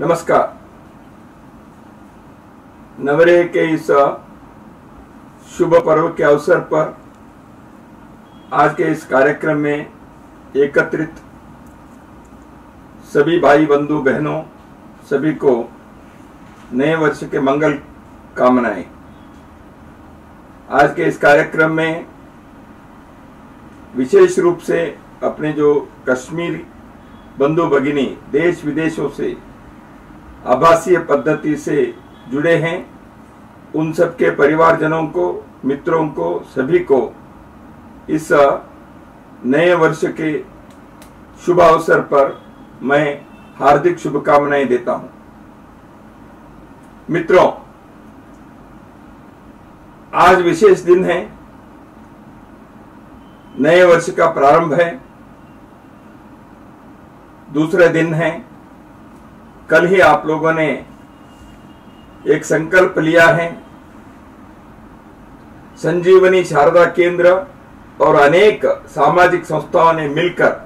नमस्कार। नवरेह के इस शुभ पर्व के अवसर पर आज के इस कार्यक्रम में एकत्रित सभी भाई बंधु बहनों सभी को नए वर्ष के मंगल कामनाएं। आज के इस कार्यक्रम में विशेष रूप से अपने जो कश्मीरी बंधु भगिनी देश विदेशों से आभासीय पद्धति से जुड़े हैं, उन सबके परिवारजनों को, मित्रों को, सभी को इस नए वर्ष के शुभ अवसर पर मैं हार्दिक शुभकामनाएं देता हूं। मित्रों, आज विशेष दिन है, नए वर्ष का प्रारंभ है, दूसरे दिन है। कल ही आप लोगों ने एक संकल्प लिया है। संजीवनी शारदा केंद्र और अनेक सामाजिक संस्थाओं ने मिलकर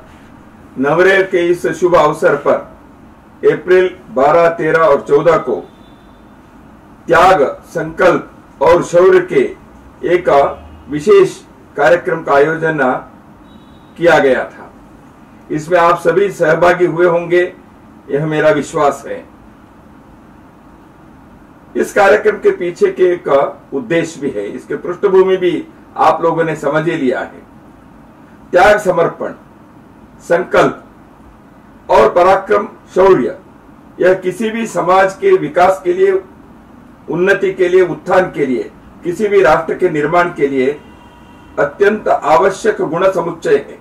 नवरेह के इस शुभ अवसर पर अप्रैल 12, 13 और 14 को त्याग, संकल्प और शौर्य के एक विशेष कार्यक्रम का आयोजन किया गया था। इसमें आप सभी सहभागी हुए होंगे, यह मेरा विश्वास है। इस कार्यक्रम के पीछे के एक उद्देश्य भी है, इसके पृष्ठभूमि भी आप लोगों ने समझ ही लिया है। त्याग, समर्पण, संकल्प और पराक्रम, शौर्य, यह किसी भी समाज के विकास के लिए, उन्नति के लिए, उत्थान के लिए, किसी भी राष्ट्र के निर्माण के लिए अत्यंत आवश्यक गुण समुच्चय है।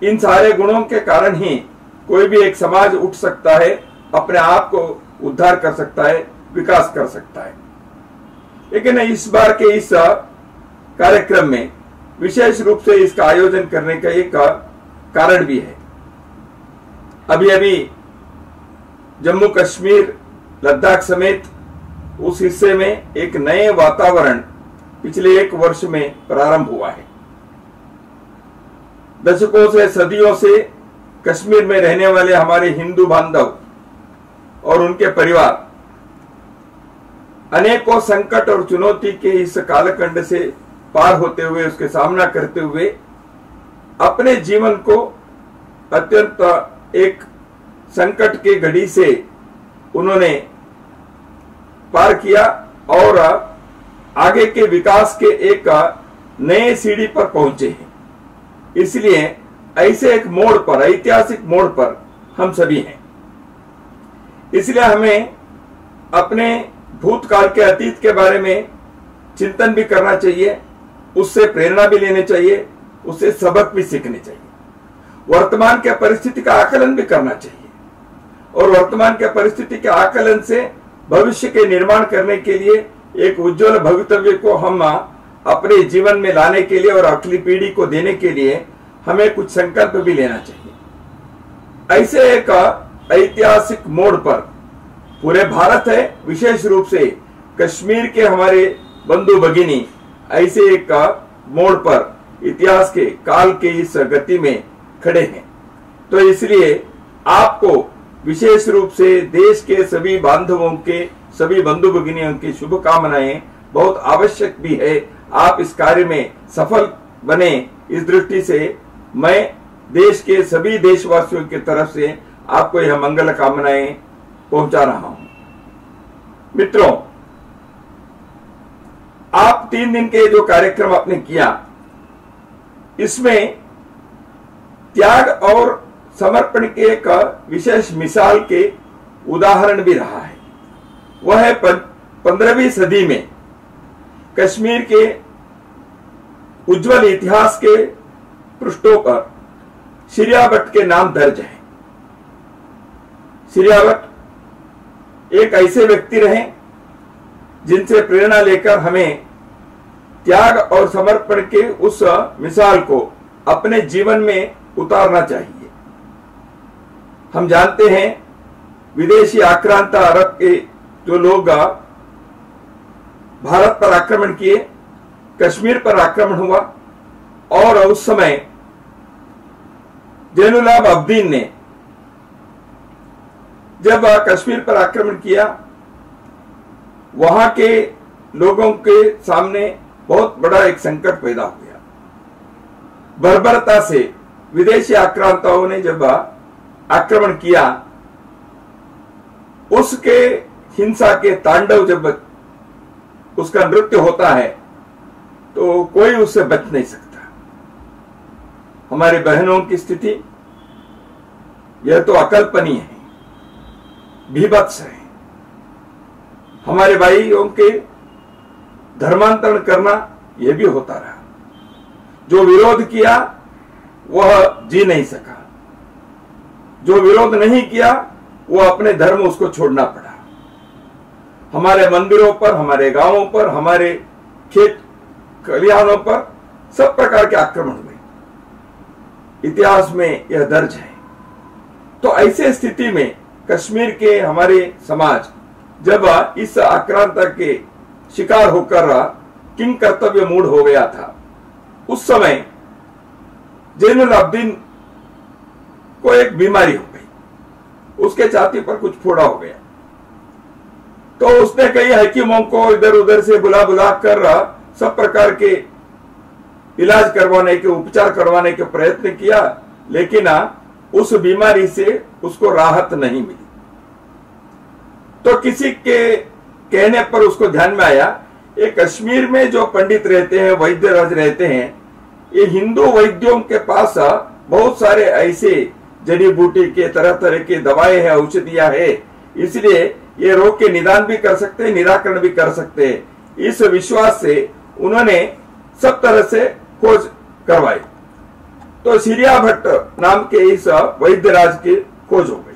इन सारे गुणों के कारण ही कोई भी एक समाज उठ सकता है, अपने आप को उद्धार कर सकता है, विकास कर सकता है। लेकिन इस बार के इस कार्यक्रम में विशेष रूप से इसका आयोजन करने का एक कारण भी है। अभी अभी जम्मू कश्मीर, लद्दाख समेत उस हिस्से में एक नए वातावरण पिछले एक वर्ष में प्रारंभ हुआ है। दशकों से, सदियों से कश्मीर में रहने वाले हमारे हिंदू बांधव और उनके परिवार अनेकों संकट और चुनौती के इस कालखंड से पार होते हुए, उसके सामना करते हुए अपने जीवन को अत्यंत एक संकट के घड़ी से उन्होंने पार किया और आगे के विकास के एक नए सीढ़ी पर पहुंचे हैं। इसलिए ऐसे एक मोड़ पर, ऐतिहासिक मोड़ पर हम सभी हैं। इसलिए हमें अपने भूतकाल के, अतीत के बारे में चिंतन भी करना चाहिए, उससे प्रेरणा भी लेनी चाहिए, उससे सबक भी सीखने चाहिए। वर्तमान के परिस्थिति का आकलन भी करना चाहिए और वर्तमान के परिस्थिति के आकलन से भविष्य के निर्माण करने के लिए एक उज्जवल भवितव्य को हम अपने जीवन में लाने के लिए और अगली पीढ़ी को देने के लिए हमें कुछ संकल्प भी लेना चाहिए। ऐसे एक ऐतिहासिक मोड़ पर पूरे भारत है, विशेष रूप से कश्मीर के हमारे बंधु भगिनी ऐसे एक मोड़ पर इतिहास के, काल के इस गति में खड़े हैं। तो इसलिए आपको विशेष रूप से देश के सभी बांधवों के, सभी बंधु भगिनियों की शुभकामनाएं बहुत आवश्यक भी है। आप इस कार्य में सफल बने, इस दृष्टि से मैं देश के सभी देशवासियों की तरफ से आपको यह मंगल कामनाएं पहुंचा रहा हूं। मित्रों, आप 3 दिन के जो कार्यक्रम आपने किया, इसमें त्याग और समर्पण के एक विशेष मिसाल के उदाहरण भी रहा है। वह है 15वीं सदी में कश्मीर के उज्जवल इतिहास के पृष्ठों पर शिरियावट के नाम दर्ज है। शिरियावट एक ऐसे व्यक्ति रहे जिनसे प्रेरणा लेकर हमें त्याग और समर्पण के उस मिसाल को अपने जीवन में उतारना चाहिए। हम जानते हैं विदेशी आक्रांत अरब के जो लोग भारत पर आक्रमण किए, कश्मीर पर आक्रमण हुआ और उस समय जैनुलाब्दीन ने जब कश्मीर पर आक्रमण किया, वहां के लोगों के सामने बहुत बड़ा एक संकट पैदा हो गया। बर्बरता से विदेशी आक्रांताओं ने जब आक्रमण किया, उसके हिंसा के तांडव जब उसका नृत्य होता है तो कोई उससे बच नहीं सकता। हमारी बहनों की स्थिति यह तो अकल्पनीय है, भीभत्स है। हमारे भाइयों के धर्मांतरण करना यह भी होता रहा। जो विरोध किया वह जी नहीं सका, जो विरोध नहीं किया वो अपने धर्म उसको छोड़ना पड़ा। हमारे मंदिरों पर, हमारे गांवों पर, हमारे खेत खलिहानों पर सब प्रकार के आक्रमण हुए। इतिहास में यह दर्ज है। तो ऐसे स्थिति में कश्मीर के हमारे समाज जब इस आक्रांता के शिकार होकर किंग कर्तव्य मूढ़ हो गया था, उस समय जैनुल अब्दीन को एक बीमारी हो गई। उसके छाती पर कुछ फोड़ा हो गया। तो उसने कई हकीमों को इधर उधर से बुला बुला कर सब प्रकार के इलाज करवाने के, उपचार करवाने के प्रयत्न किया, लेकिन उस बीमारी से उसको राहत नहीं मिली। तो किसी के कहने पर उसको ध्यान में आया, ये कश्मीर में जो पंडित रहते हैं, वैद्यराज रहते हैं, ये हिंदू वैद्यों के पास बहुत सारे ऐसे जड़ी बूटी के तरह तरह के दवाएं हैं, औषधियां हैं, इसलिए ये रोग के निदान भी कर सकते हैं, निराकरण भी कर सकते हैं। इस विश्वास से उन्होंने सब तरह से खोज करवाई। तो सीरिया भट्ट नाम के इस वैद्यराज की खोज हो गई।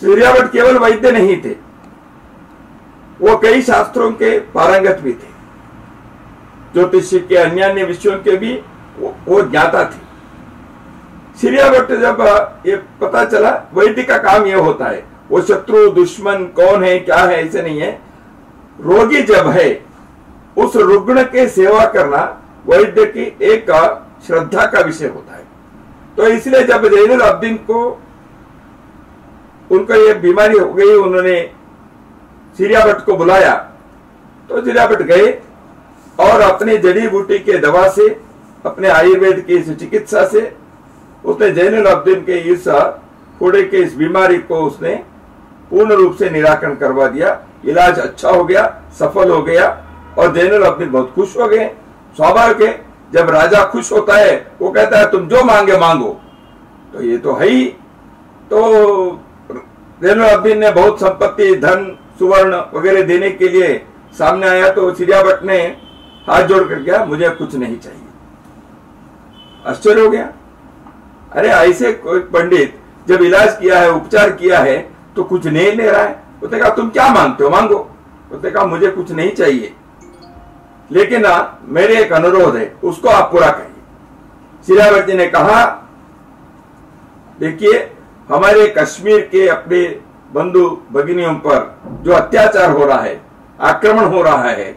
सीरिया भट्ट केवल वैद्य नहीं थे, वो कई शास्त्रों के पारंगत भी थे। ज्योतिष के अन्य विषयों के भी वो ज्ञाता थे। सीरिया भट्ट जब ये पता चला, वैद्य का काम यह होता है, वो शत्रु दुश्मन कौन है क्या है ऐसे नहीं है, रोगी जब है उस रुग्ण के सेवा करना वैद्य की एक श्रद्धा का विषय होता है। तो इसलिए जब जैनुल अब्दीन को उनको ये बीमारी हो गई, उन्होंने सीरिया भट्ट को बुलाया। तो सीरिया भट्ट गए और अपनी जड़ी बूटी के दवा से, अपने आयुर्वेद की इस चिकित्सा से उसने जैनुल अब्दीन के इस फोड़े के इस बीमारी को उसने पूर्ण रूप से निराकरण करवा दिया। इलाज अच्छा हो गया, सफल हो गया और जैनुल अब्दीन बहुत खुश हो गए। स्वाभाविक है, जब राजा खुश होता है वो कहता है तुम जो मांगे मांगो, तो ये तो है ही। तो जैनुल अब्दीन ने बहुत संपत्ति, धन, सुवर्ण वगैरह देने के लिए सामने आया। तो सीरिया भट्ट ने हाथ जोड़कर गया, मुझे कुछ नहीं चाहिए। आश्चर्य हो गया, अरे ऐसे कोई पंडित जब इलाज किया है, उपचार किया है, तो कुछ नहीं ले रहा है। उसने कहा तुम क्या मांगते हो, मांगो। उसने कहा मुझे कुछ नहीं चाहिए, लेकिन मेरे एक अनुरोध है, उसको आप पूरा करिए। सीरिया भट्ट ने कहा, देखिए हमारे कश्मीर के अपने बंधु भगिनियों पर जो अत्याचार हो रहा है, आक्रमण हो रहा है,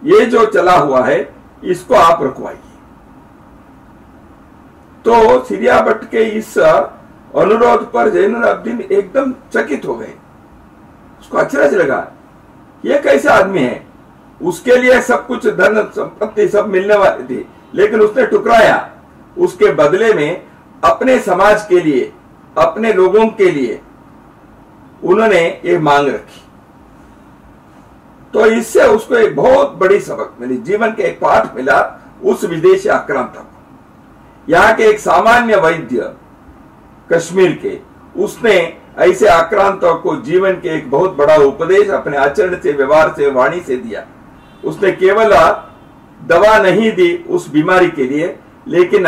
ये जो चला हुआ है, इसको आप रुकवाइए। तो सीरिया भट्ट के इस अनुरोध पर जैनुल अब्दीन एकदम चकित हो गए। उसको अचरज लगा, ये कैसे आदमी है, उसके लिए सब कुछ धन संपत्ति सब मिलने वाली थी, लेकिन उसने टुकराया। उसके बदले में अपने समाज के लिए, अपने लोगों के लिए उन्होंने ये मांग रखी। तो इससे उसको एक बहुत बड़ी सबक मिली, जीवन के एक पाठ मिला उस विदेशी आक्रांता को। यहाँ के एक सामान्य वैद्य कश्मीर के, उसने ऐसे आक्रांतों को जीवन के एक बहुत बड़ा उपदेश अपने आचरण से, व्यवहार से, वाणी से दिया। उसने केवल दवा नहीं दी उस बीमारी के लिए, लेकिन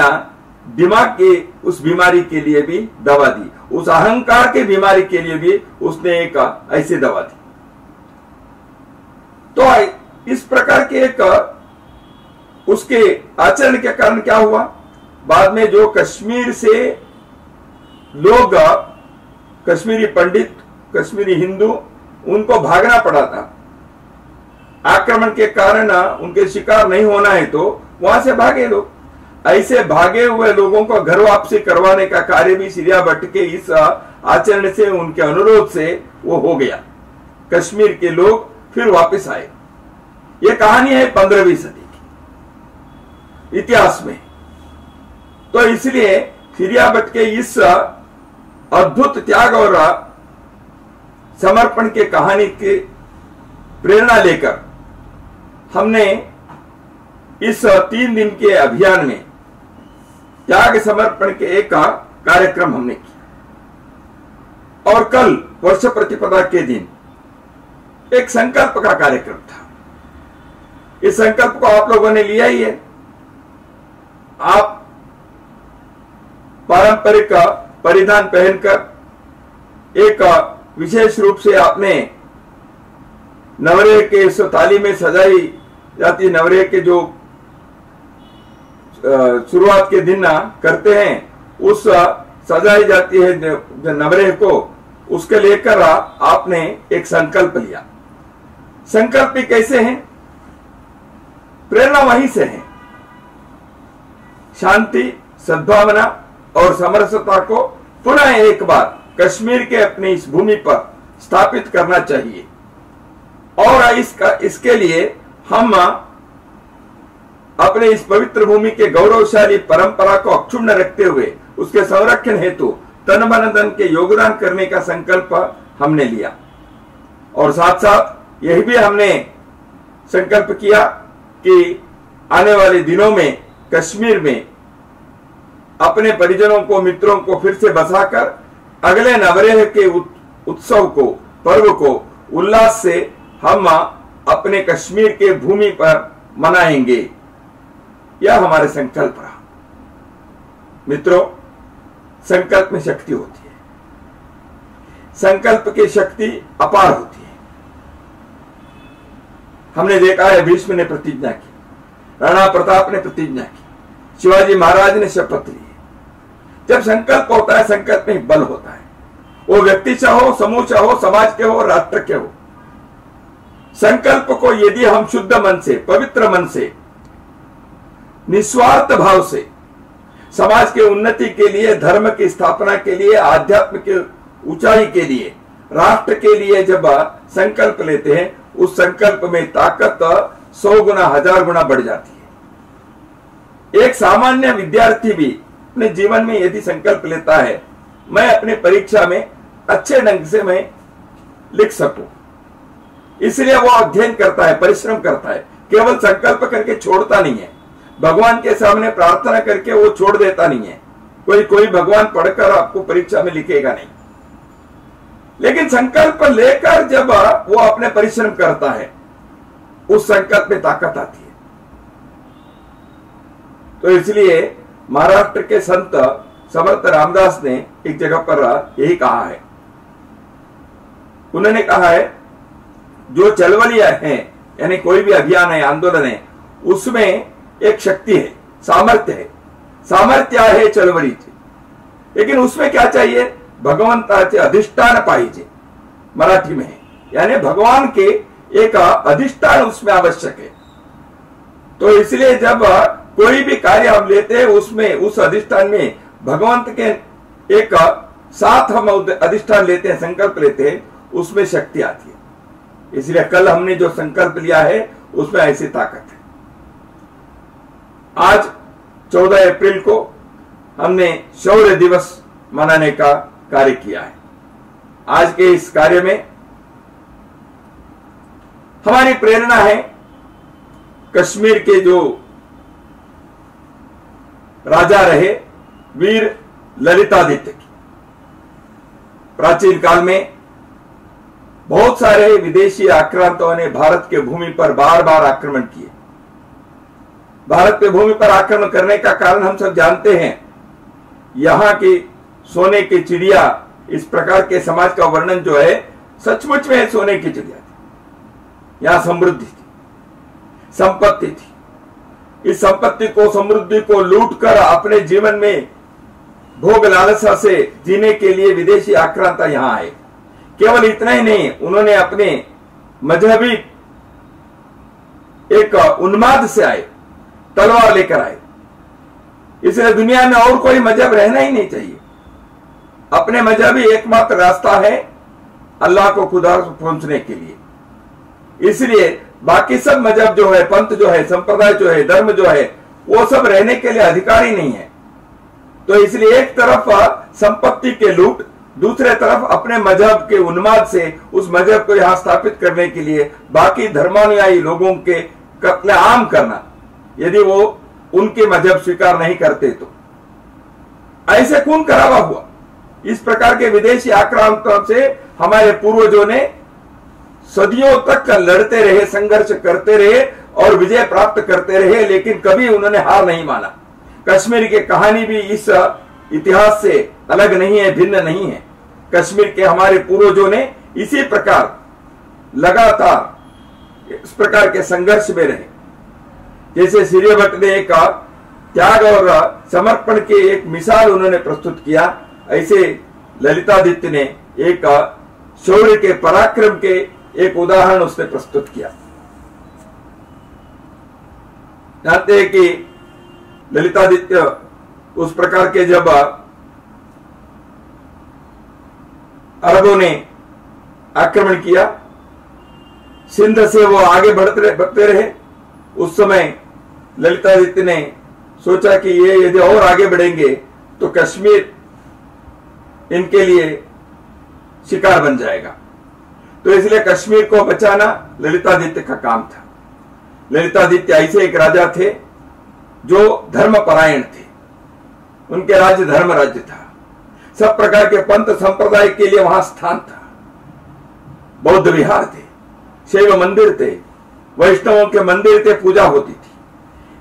दिमाग के उस बीमारी के लिए भी दवा दी, उस अहंकार के बीमारी के लिए भी उसने एक ऐसी दवा दी। तो इस प्रकार के एक उसके आचरण के कारण क्या हुआ, बाद में जो कश्मीर से लोग, कश्मीरी पंडित, कश्मीरी हिंदू, उनको भागना पड़ा था। आक्रमण के कारण उनके शिकार नहीं होना है तो वहां से भागे लोग। ऐसे भागे हुए लोगों को घर वापसी करवाने का कार्य भी सीरिया भट्ट के इस आचरण से, उनके अनुरोध से वो हो गया। कश्मीर के लोग फिर वापस आए। ये कहानी है 15वीं सदी की इतिहास में। तो इसलिए सीरिया भट्ट के इस अद्भुत त्याग और समर्पण के कहानी की प्रेरणा लेकर हमने इस 3 दिन के अभियान में त्याग समर्पण के एक कार्यक्रम हमने किया। और कल वर्ष प्रतिपदा के दिन एक संकल्प का कार्यक्रम था। इस संकल्प को आप लोगों ने लिया ही है। आप पारंपरिक परिधान पहनकर एक विशेष रूप से आपने नवरेह के इस थाली में सजाई जाती नवरेह के जो शुरुआत के दिन करते हैं, उस सजाई जाती है नवरेह को, उसके लेकर आपने एक संकल्प लिया। संकल्प भी कैसे हैं? प्रेरणा वहीं से है। शांति, सद्भावना और समरसता को पुनः एक बार कश्मीर के अपनी इस भूमि पर स्थापित करना चाहिए। और इसके लिए हम अपने इस पवित्र भूमि के गौरवशाली परंपरा को अक्षुण्ण रखते हुए उसके संरक्षण हेतु तन मन धन के योगदान करने का संकल्प हमने लिया। और साथ साथ यह भी हमने संकल्प किया कि आने वाले दिनों में कश्मीर में अपने परिजनों को, मित्रों को फिर से बसाकर अगले नवरेह के उत्सव को, पर्व को उल्लास से हम अपने कश्मीर के भूमि पर मनाएंगे। यह हमारे संकल्प रहा। मित्रों, संकल्प में शक्ति होती है। संकल्प की शक्ति अपार होती है। हमने देखा है, भीष्म ने प्रतिज्ञा की, राणा प्रताप ने प्रतिज्ञा की, शिवाजी महाराज ने शपथ ली। जब संकल्प होता है, संकल्प में बल होता है। वो व्यक्ति चाहो, समूह चाहो, समाज के हो, राष्ट्र के हो, संकल्प को यदि हम शुद्ध मन से, पवित्र मन से, निस्वार्थ भाव से समाज के उन्नति के लिए, धर्म की स्थापना के लिए, आध्यात्म की ऊंचाई के लिए, राष्ट्र के लिए जब संकल्प लेते हैं, उस संकल्प में ताकत 100 गुना, 1000 गुना बढ़ जाती है। एक सामान्य विद्यार्थी भी अपने जीवन में यदि संकल्प लेता है, मैं अपने परीक्षा में अच्छे ढंग से मैं लिख सकूं, इसलिए वो अध्ययन करता है, परिश्रम करता है। केवल संकल्प करके छोड़ता नहीं है। भगवान के सामने प्रार्थना करके वो छोड़ देता नहीं है। कोई भगवान पढ़कर आपको परीक्षा में लिखेगा नहीं, लेकिन संकल्प लेकर जब वो अपने परिश्रम करता है, उस संकल्प में ताकत आती है। तो इसलिए महाराष्ट्र के संत समर्थ रामदास ने एक जगह पर यही कहा है। उन्होंने कहा है, जो चलवलियां हैं, यानी कोई भी अभियान है, आंदोलन है, उसमें एक शक्ति है, सामर्थ्य है, सामर्थ्य है चळवळीची। लेकिन उसमें क्या चाहिए? भगवंताचे अधिष्ठान पाहिजे, मराठी में है, यानी भगवान के एक अधिष्ठान उसमें आवश्यक है। तो इसलिए जब कोई भी कार्य हम लेते हैं, उसमें उस अधिष्ठान में भगवंत के एक साथ हम अधिष्ठान लेते हैं, संकल्प लेते हैं, उसमें शक्ति आती है। इसलिए कल हमने जो संकल्प लिया है, उसमें ऐसी ताकत है। आज 14 अप्रैल को हमने शौर्य दिवस मनाने का कार्य किया है। आज के इस कार्य में हमारी प्रेरणा है कश्मीर के जो राजा रहे वीर ललितादित्य की। प्राचीन काल में बहुत सारे विदेशी आक्रांतों ने भारत के भूमि पर बार बार आक्रमण किए। भारत के भूमि पर आक्रमण करने का कारण हम सब जानते हैं। यहां की सोने की चिड़िया, इस प्रकार के समाज का वर्णन जो है, सचमुच में सोने की चिड़िया थी। यहां समृद्धि थी, संपत्ति थी। इस संपत्ति को, समृद्धि को लूट कर अपने जीवन में भोग लालसा से जीने के लिए विदेशी आक्रांता यहां आए। केवल इतना ही नहीं, उन्होंने अपने मजहबी एक उन्माद से आए, तलवार लेकर आए। इसलिए दुनिया में और कोई मजहब रहना ही नहीं चाहिए। अपने मजहब ही एकमात्र रास्ता है अल्लाह को खुदा पहुंचने के लिए। इसलिए बाकी सब मजहब जो है, पंथ जो है, संप्रदाय जो है, धर्म जो है, वो सब रहने के लिए अधिकारी नहीं है। तो इसलिए एक तरफ संपत्ति के लूट, दूसरे तरफ अपने मजहब के उन्माद से उस मजहब को यहां स्थापित करने के लिए बाकी धर्मानुयायी लोगों के कत्लेआम करना, यदि वो उनके मजहब स्वीकार नहीं करते तो ऐसे खून खराबा हुआ। इस प्रकार के विदेशी आक्रामकों से हमारे पूर्वजों ने सदियों तक लड़ते रहे, संघर्ष करते रहे और विजय प्राप्त करते रहे, लेकिन कभी उन्होंने हार नहीं माना। कश्मीर की कहानी भी इस इतिहास से अलग नहीं है, भिन्न नहीं है। कश्मीर के हमारे पूर्वजों ने इसी प्रकार लगातार इस प्रकार के संघर्ष में रहे। जैसे सूर्यभट्ट ने एक त्याग और समर्पण की एक मिसाल उन्होंने प्रस्तुत किया, ऐसे ललितादित्य ने एक शौर्य के, पराक्रम के एक उदाहरण उसने प्रस्तुत किया। जानते हैं कि ललितादित्य उस प्रकार के जब अरबों ने आक्रमण किया, सिंध से वो आगे बढ़ते रहे, उस समय ललितादित्य ने सोचा कि ये यदि और आगे बढ़ेंगे तो कश्मीर इनके लिए शिकार बन जाएगा। तो इसलिए कश्मीर को बचाना ललितादित्य का काम था। ललितादित्य ऐसे एक राजा थे जो धर्मपरायण थे, उनके राज्य धर्म राज्य था। सब प्रकार के पंथ संप्रदाय के लिए वहां स्थान था। बौद्ध विहार थे, शैव मंदिर थे, वैष्णवों के मंदिर थे, पूजा होती थी।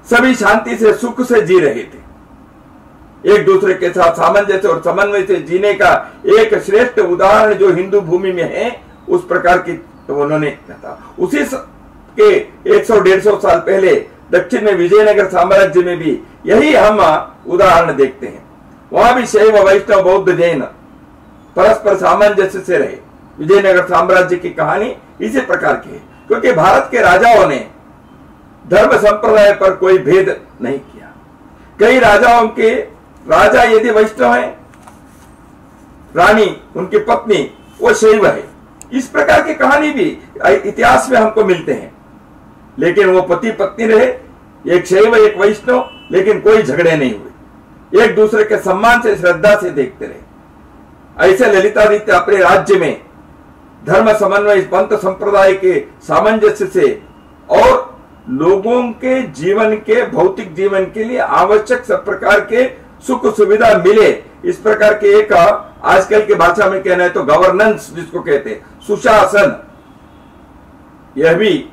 सभी शांति से, सुख से जी रहे थे। एक दूसरे के साथ सामंजस्य और समन्वय से जीने का एक श्रेष्ठ उदाहरण जो हिंदू भूमि में है, उस प्रकार की तो उन्होंने कहा। उसी के 100-150 साल पहले दक्षिण में विजयनगर साम्राज्य में भी यही हम उदाहरण देखते हैं। वहां भी शैव, वैष्णव, बौद्ध, जैन परस्पर सामंजस्य से रहे। विजयनगर साम्राज्य की कहानी इसी प्रकार की है, क्योंकि भारत के राजाओं ने धर्म संप्रदाय पर कोई भेद नहीं किया। कई राजाओं के राजा यदि वैष्णव है, रानी उनकी पत्नी वो शैव है, इस प्रकार की कहानी भी इतिहास में हमको मिलते हैं। लेकिन वो पति पत्नी रहे, एक शैव एक वैष्णव, लेकिन कोई झगड़े नहीं हुए, एक दूसरे के सम्मान से, श्रद्धा से देखते रहे। ऐसे ललितादित्य अपने राज्य में धर्म समन्वय, पंथ संप्रदाय के सामंजस्य से और लोगों के जीवन के, भौतिक जीवन के लिए आवश्यक सब प्रकार के सुख सुविधा मिले, इस प्रकार के एक आजकल की भाषा में कहना है तो गवर्नेंस जिसको कहते हैं, सुशासन, यह भी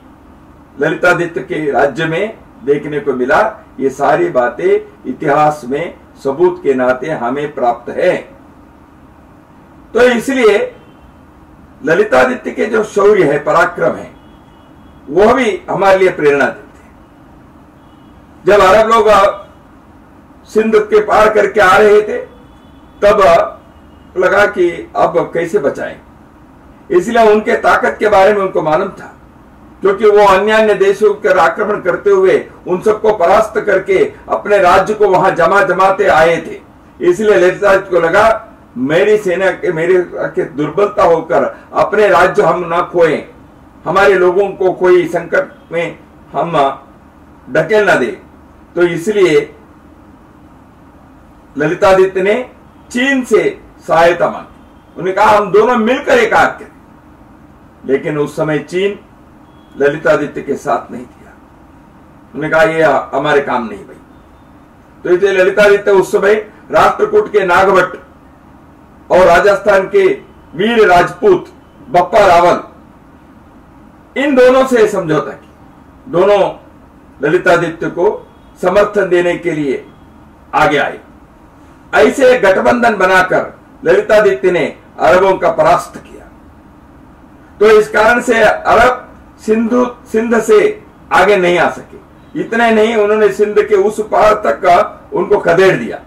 ललितादित्य के राज्य में देखने को मिला। ये सारी बातें इतिहास में सबूत के नाते हमें प्राप्त है। तो इसलिए ललितादित्य के जो शौर्य है, पराक्रम है, वह भी हमारे लिए प्रेरणा देते हैं। जब अरब लोग सिंध के पार करके आ रहे थे, तब लगा कि अब कैसे बचाएं। इसलिए उनके ताकत के बारे में उनको मालूम था, क्योंकि वो अन्य अन्य देशों पर आक्रमण करते हुए उन सबको परास्त करके अपने राज्य को वहां जमाते आए थे। इसलिए ललितादित्य को लगा मेरी सेना के, मेरे दुर्बलता होकर अपने राज्य हम ना खोएं, हमारे लोगों को कोई संकट में हम ढकेल ना दे। तो इसलिए ललितादित्य ने चीन से सहायता मांगी। उन्होंने कहा हम दोनों मिलकर एक आग करें, लेकिन उस समय चीन ललितादित्य के साथ नहीं था। उन्होंने कहा ये हमारे काम नहीं भाई। तो इसलिए ललितादित्य उस समय राष्ट्रकूट के नागभट्ट और राजस्थान के वीर राजपूत बप्पा रावल, इन दोनों से समझौता किया। दोनों ललितादित्य को समर्थन देने के लिए आगे आए। ऐसे गठबंधन बनाकर ललितादित्य ने अरबों का परास्त किया। तो इस कारण से अरब सिंध से आगे नहीं आ सके। इतने नहीं, उन्होंने सिंध के उस पार तक उनको खदेड़ दिया।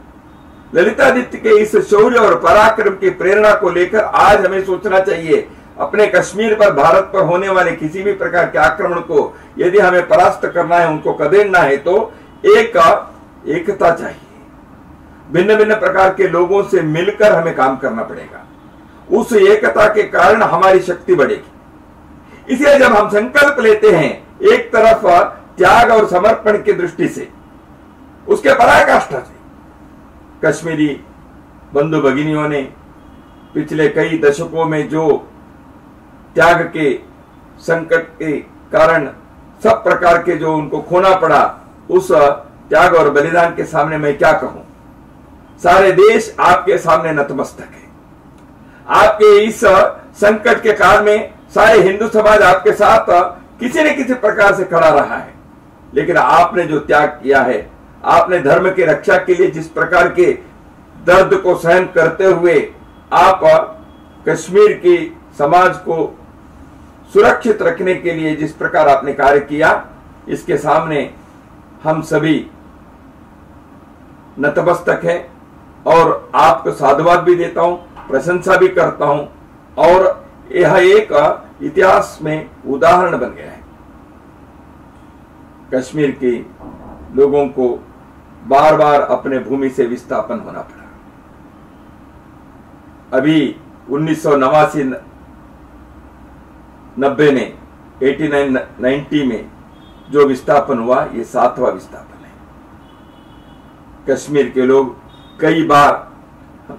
ललितादित्य के इस शौर्य और पराक्रम की प्रेरणा को लेकर आज हमें सोचना चाहिए, अपने कश्मीर पर, भारत पर होने वाले किसी भी प्रकार के आक्रमण को यदि हमें परास्त करना है, उनको खदेड़ना है, तो एकता चाहिए। भिन्न भिन्न प्रकार के लोगों से मिलकर हमें काम करना पड़ेगा। उस एकता के कारण हमारी शक्ति बढ़ेगी। इसलिए जब हम संकल्प लेते हैं एक तरफ त्याग और समर्पण की दृष्टि से, उसके पराकाष्ठा से, कश्मीरी बंधु भगिनियों ने पिछले कई दशकों में जो त्याग के संकट के कारण सब प्रकार के जो उनको खोना पड़ा, उस त्याग और बलिदान के सामने मैं क्या कहूं। सारे देश आपके सामने नतमस्तक है। आपके इस संकट के काल में सारे हिंदू समाज आपके साथ किसी न किसी प्रकार से खड़ा रहा है। लेकिन आपने जो त्याग किया है, आपने धर्म की रक्षा के लिए जिस प्रकार के दर्द को सहन करते हुए आप कश्मीर की समाज को सुरक्षित रखने के लिए जिस प्रकार आपने कार्य किया, इसके सामने हम सभी नतमस्तक हैं और आपको साधुवाद भी देता हूं, प्रशंसा भी करता हूं। और यह एक इतिहास में उदाहरण बन गया है। कश्मीर के लोगों को बार बार अपने भूमि से विस्थापन होना पड़ा। अभी 1989-90 में 89-90 में जो विस्थापन हुआ, ये 7वां विस्थापन है। कश्मीर के लोग कई बार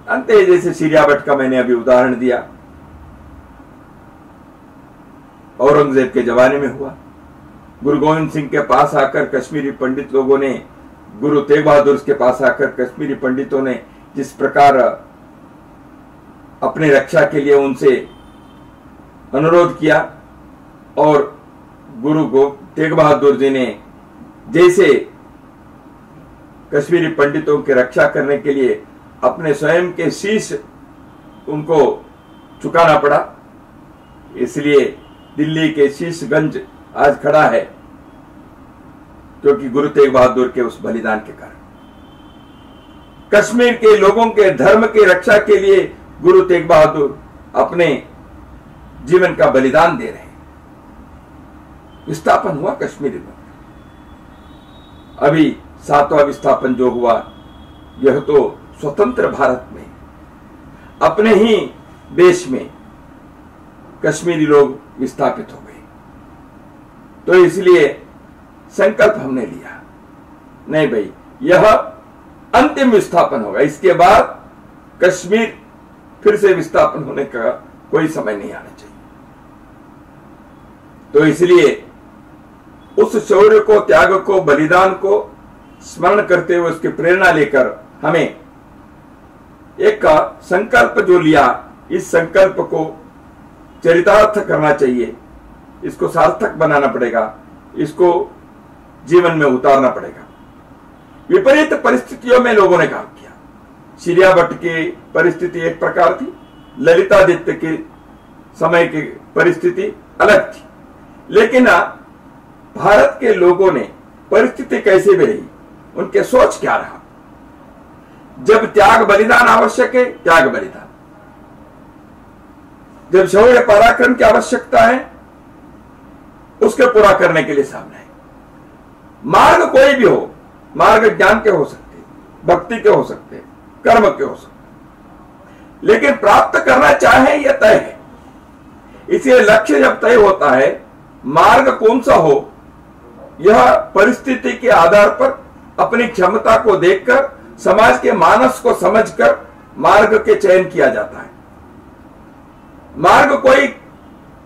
अंत, जैसे सीरिया भट्ट का मैंने अभी उदाहरण दिया, औरंगजेब के जमाने में हुआ। गुरु गोविंद सिंह के पास आकर कश्मीरी पंडित लोगों ने, गुरु तेग बहादुर के पास आकर कश्मीरी पंडितों ने जिस प्रकार अपने रक्षा के लिए उनसे अनुरोध किया, और गुरु तेग बहादुर जी ने जैसे कश्मीरी पंडितों की रक्षा करने के लिए अपने स्वयं के शीश उनको चुकाना पड़ा। इसलिए दिल्ली के शीशगंज आज खड़ा है, क्योंकि गुरु तेग बहादुर के उस बलिदान के कारण। कश्मीर के लोगों के धर्म की रक्षा के लिए गुरु तेग बहादुर अपने जीवन का बलिदान दे रहे हैं। विस्थापन हुआ कश्मीर में। अभी 7वां विस्थापन जो हुआ, यह तो स्वतंत्र भारत में अपने ही देश में कश्मीरी लोग विस्थापित हो गए। तो इसलिए संकल्प हमने लिया, नहीं भाई, यह अंतिम विस्थापन होगा। इसके बाद कश्मीर फिर से विस्थापन होने का कोई समय नहीं आना चाहिए। तो इसलिए उस शौर्य को, त्याग को, बलिदान को स्मरण करते हुए, उसकी प्रेरणा लेकर हमें एक संकल्प जो लिया, इस संकल्प को चरितार्थ करना चाहिए। इसको सार्थक बनाना पड़ेगा, इसको जीवन में उतारना पड़ेगा। विपरीत परिस्थितियों में लोगों ने काम किया। सीरिया भट्ट की परिस्थिति एक प्रकार थी, ललितादित्य के समय की परिस्थिति अलग थी। लेकिन भारत के लोगों ने परिस्थिति कैसे भी रही, उनके सोच क्या रहा। जब त्याग बलिदान आवश्यक है, त्याग बलिदान। जब शौर्य पराक्रम की आवश्यकता है, उसके पूरा करने के लिए सामने है। मार्ग कोई भी हो, मार्ग ज्ञान के हो सकते, भक्ति के हो सकते, कर्म के हो सकते, लेकिन प्राप्त करना चाहे यह तय है। इसलिए लक्ष्य जब तय होता है, मार्ग कौन सा हो, यह परिस्थिति के आधार पर अपनी क्षमता को देखकर, समाज के मानस को समझकर मार्ग के चयन किया जाता है। मार्ग कोई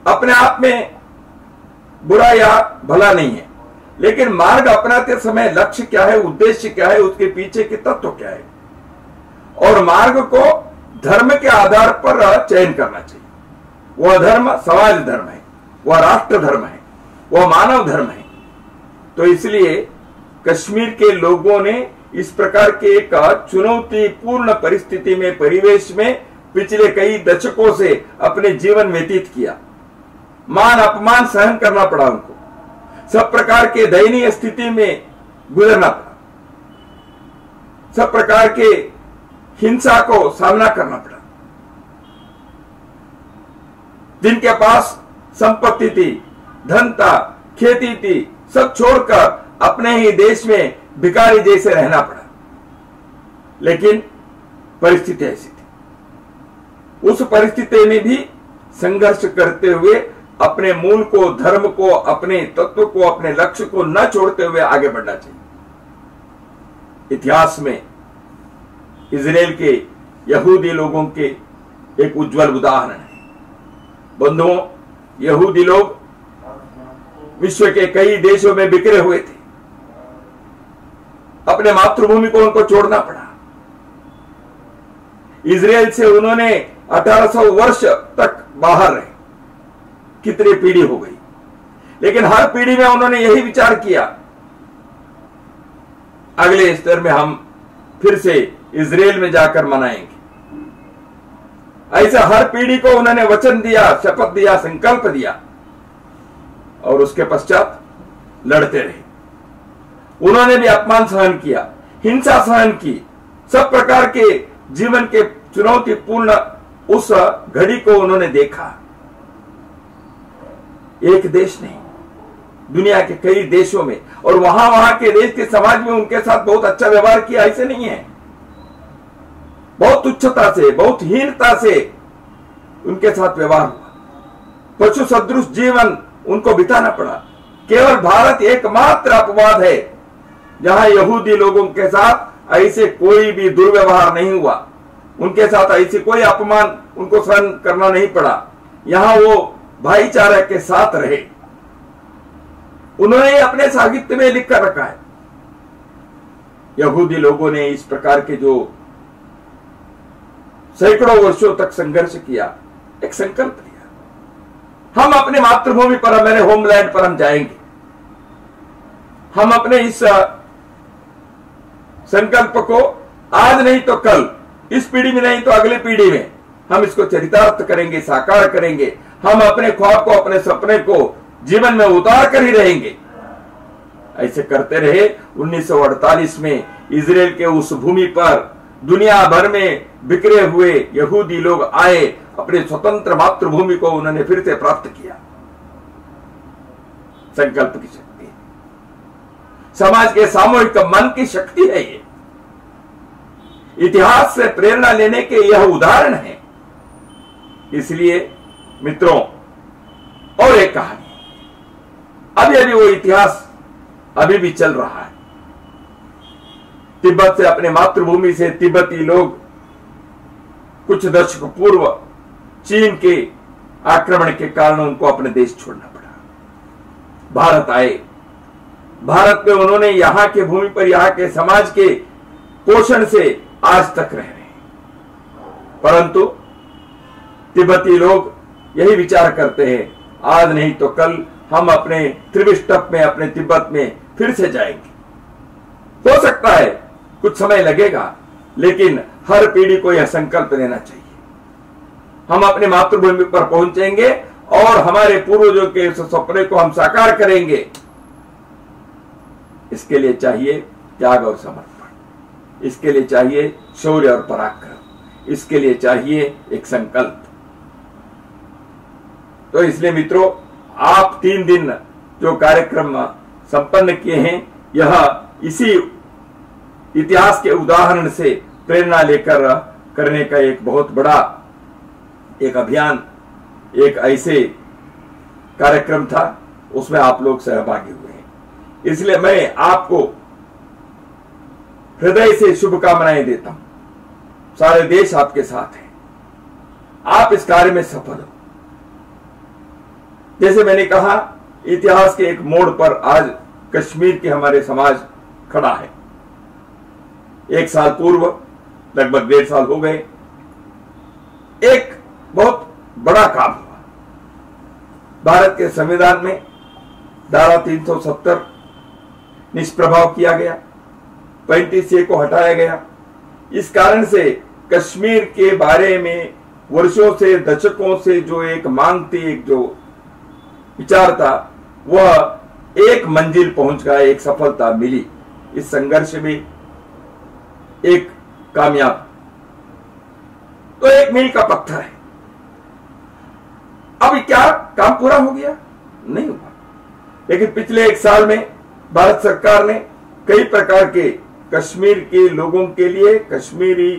अपने आप में बुरा या भला नहीं है, लेकिन मार्ग अपनाते समय लक्ष्य क्या है, उद्देश्य क्या है, उसके पीछे के तत्व क्या है, और मार्ग को धर्म के आधार पर चयन करना चाहिए। वह धर्म समाज धर्म है, वह राष्ट्र धर्म है, वह मानव धर्म है। तो इसलिए कश्मीर के लोगों ने इस प्रकार के एक चुनौतीपूर्ण परिस्थिति में, परिवेश में पिछले कई दशकों से अपने जीवन व्यतीत किया। मान अपमान सहन करना पड़ा उनको, सब प्रकार के दयनीय स्थिति में गुजरना पड़ा, सब प्रकार के हिंसा को सामना करना पड़ा। जिनके पास संपत्ति थी, धन था, खेती थी, सब छोड़कर अपने ही देश में भिखारी जैसे रहना पड़ा। लेकिन परिस्थिति ऐसी थी। उस परिस्थिति में भी संघर्ष करते हुए अपने मूल को, धर्म को, अपने तत्व को, अपने लक्ष्य को न छोड़ते हुए आगे बढ़ना चाहिए। इतिहास में इजराइल के यहूदी लोगों के एक उज्जवल उदाहरण है। बंधुओं, यहूदी लोग विश्व के कई देशों में बिखरे हुए थे। अपने मातृभूमि को उनको छोड़ना पड़ा। इजराइल से उन्होंने 1800 वर्ष तक बाहर रहे। कितनी पीढ़ी हो गई, लेकिन हर पीढ़ी में उन्होंने यही विचार किया, अगले स्तर में हम फिर से इजराइल में जाकर मनाएंगे। ऐसा हर पीढ़ी को उन्होंने वचन दिया, शपथ दिया, संकल्प दिया, और उसके पश्चात लड़ते रहे। उन्होंने भी अपमान सहन किया, हिंसा सहन की, सब प्रकार के जीवन के चुनौतीपूर्ण उस घड़ी को उन्होंने देखा। एक देश नहीं, दुनिया के कई देशों में, और वहां के देश के समाज में उनके साथ बहुत अच्छा व्यवहार किया, ऐसे नहीं है। बहुत तुच्छता से, बहुत हीनता से उनके साथ व्यवहार हुआ। पशु सदृश जीवन उनको बिताना पड़ा। केवल भारत एकमात्र अपवाद है जहां यहूदी लोगों के साथ ऐसे कोई भी दुर्व्यवहार नहीं हुआ, उनके साथ ऐसे कोई अपमान उनको सहन करना नहीं पड़ा। यहां वो भाईचारा के साथ रहे। उन्होंने अपने साहित्य में लिख कर रखा है। यहूदी लोगों ने इस प्रकार के जो सैकड़ों वर्षों तक संघर्ष किया, एक संकल्प लिया, हम अपने मातृभूमि पर, हमारे होमलैंड पर हम जाएंगे। हम अपने इस संकल्प को आज नहीं तो कल, इस पीढ़ी में नहीं तो अगली पीढ़ी में हम इसको चरितार्थ करेंगे, साकार करेंगे। हम अपने ख्वाब को, अपने सपने को जीवन में उतार कर ही रहेंगे। ऐसे करते रहे। 1948 में इजराइल के उस भूमि पर दुनिया भर में बिखरे हुए यहूदी लोग आए। अपने स्वतंत्र मातृभूमि को उन्होंने फिर से प्राप्त किया। संकल्प की शक्ति, समाज के सामूहिक मन की शक्ति है ये। इतिहास से प्रेरणा लेने के यह उदाहरण है। इसलिए मित्रों, और एक कहानी, अभी वो इतिहास अभी भी चल रहा है। तिब्बत से, अपने मातृभूमि से तिब्बती लोग कुछ दशक पूर्व चीन के आक्रमण के कारण उनको अपने देश छोड़ना पड़ा। भारत आए। भारत में उन्होंने यहां के भूमि पर, यहां के समाज के पोषण से आज तक रह रहे हैं। परंतु तिब्बती लोग यही विचार करते हैं, आज नहीं तो कल हम अपने त्रिविष्टप में, अपने तिब्बत में फिर से जाएंगे। हो सकता है कुछ समय लगेगा, लेकिन हर पीढ़ी को यह संकल्प लेना चाहिए, हम अपने मातृभूमि पर पहुंचेंगे और हमारे पूर्वजों के इस सपने को हम साकार करेंगे। इसके लिए चाहिए त्याग और समर्पण, इसके लिए चाहिए शौर्य और पराक्रम, इसके लिए चाहिए एक संकल्प। तो इसलिए मित्रों, आप 3 दिन जो कार्यक्रम संपन्न किए हैं, यह इसी इतिहास के उदाहरण से प्रेरणा लेकर करने का एक बहुत बड़ा एक अभियान, एक ऐसे कार्यक्रम था, उसमें आप लोग सहभागी हुए हैं। इसलिए मैं आपको हृदय से शुभकामनाएं देता हूं। सारे देश आपके साथ है, आप इस कार्य में सफल हो। जैसे मैंने कहा, इतिहास के एक मोड़ पर आज कश्मीर के हमारे समाज खड़ा है। 1 साल पूर्व, लगभग 1.5 साल हो गए, एक बहुत बड़ा काम हुआ। भारत के संविधान में धारा 370 निष्प्रभाव किया गया, 35A को हटाया गया। इस कारण से कश्मीर के बारे में वर्षों से, दशकों से जो एक मांग थी, एक जो विचार था, वह एक मंजिल पहुंच गया, एक सफलता मिली। इस संघर्ष में एक कामयाब, तो एक मील का पत्थर है। अब क्या काम पूरा हो गया? नहीं हुआ। लेकिन पिछले 1 साल में भारत सरकार ने कई प्रकार के कश्मीर के लोगों के लिए, कश्मीरी